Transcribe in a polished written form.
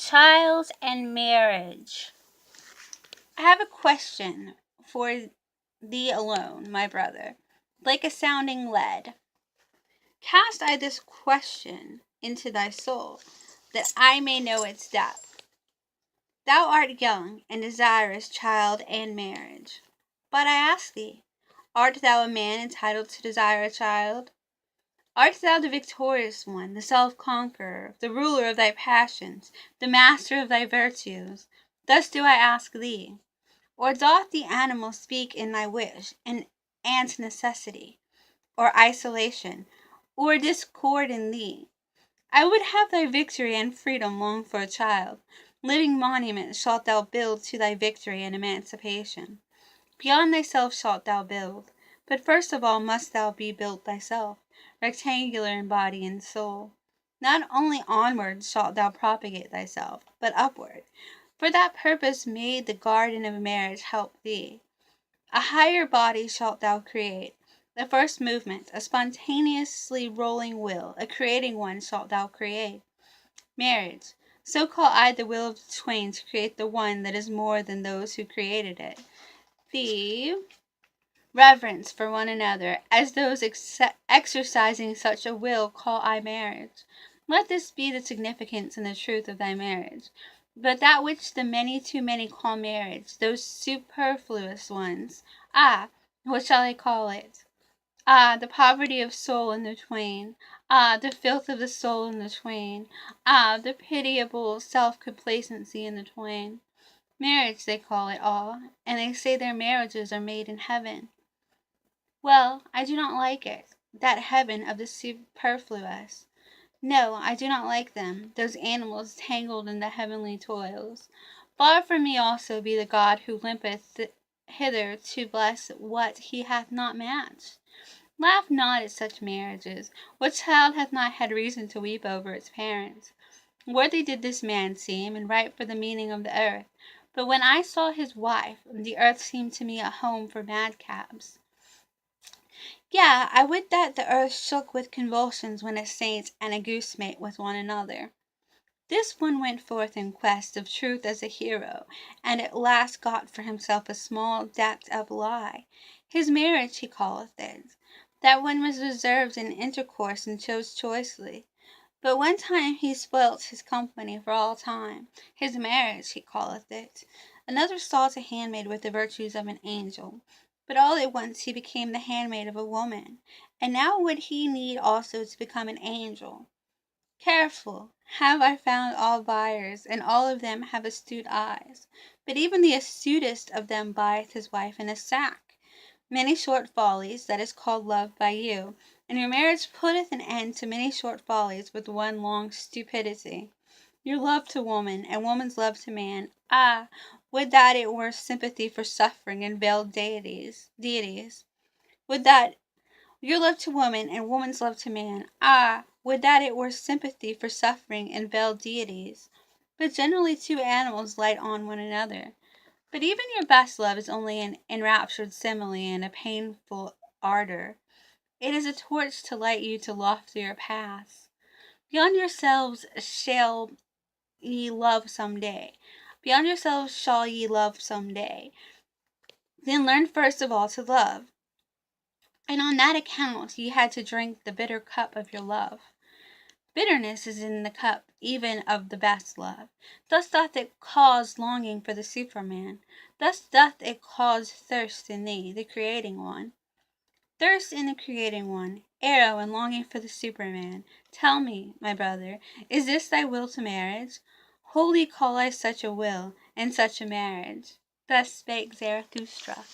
Child and marriage. I have a question for thee alone, my brother, like a sounding lead. Cast I this question into thy soul, that I may know its depth. Thou art young, and desirous child and marriage. But I ask thee, art thou a man entitled to desire a child? Art thou the victorious one, the self-conqueror, the ruler of thy passions, the master of thy virtues? Thus do I ask thee. Or doth the animal speak in thy wish, and necessity, or isolation, or discord in thee? I would have thy victory and freedom long for a child. Living monuments shalt thou build to thy victory and emancipation. Beyond thyself shalt thou build, but first of all must thou be built thyself, rectangular in body and soul. Not only onward shalt thou propagate thyself, but upward. For that purpose may the garden of marriage help thee. A higher body shalt thou create. The first movement, a spontaneously rolling will, a creating one shalt thou create. Marriage. So call I the will of the twain to create the one that is more than those who created it. The reverence for one another, as those exercising such a will call I marriage. Let this be the significance and the truth of thy marriage. But that which the many too many call marriage, those superfluous ones, what shall I call it? The poverty of soul in the twain. The filth of the soul in the twain. The pitiable self-complacency in the twain. Marriage they call it all, and they say their marriages are made in heaven. Well, I do not like it, that heaven of the superfluous. No, I do not like them, those animals tangled in the heavenly toils. Far from me also be the God who limpeth hither to bless what he hath not matched. Laugh not at such marriages. What child hath not had reason to weep over its parents? Worthy did this man seem, and ripe for the meaning of the earth. But when I saw his wife, the earth seemed to me a home for madcaps. Yea, I would that the earth shook with convulsions when a saint and a goose mate with one another. This one went forth in quest of truth as a hero, and at last got for himself a small dapped-up lie. His marriage he calleth it. That one was reserved in intercourse and chose choicely. But one time he spoilt his company for all time. His marriage he calleth it. Another sought a handmaid with the virtues of an angel. But all at once he became the handmaid of a woman, and now would he need also to become an angel. Careful have I found all buyers, and all of them have astute eyes. But even the astutest of them buyeth his wife in a sack. Many short follies, that is called love by you, and your marriage putteth an end to many short follies with one long stupidity. Your love to woman, and woman's love to man, would that it were sympathy for suffering and veiled deities. Would that your love to woman and woman's love to man, would that it were sympathy for suffering and veiled deities. But generally two animals light on one another. But even your best love is only an enraptured simile and a painful ardor. It is a torch to light you to loftier paths. Beyond yourselves shall ye love some day. Beyond yourselves shall ye love some day. Then learn first of all to love. And on that account ye had to drink the bitter cup of your love. Bitterness is in the cup even of the best love. Thus doth it cause longing for the Superman. Thus doth it cause thirst in thee, the creating one. Thirst in the creating one, arrow and longing for the Superman. Tell me, my brother, is this thy will to marriage? Holy call I such a will, and such a marriage. Thus spake Zarathustra.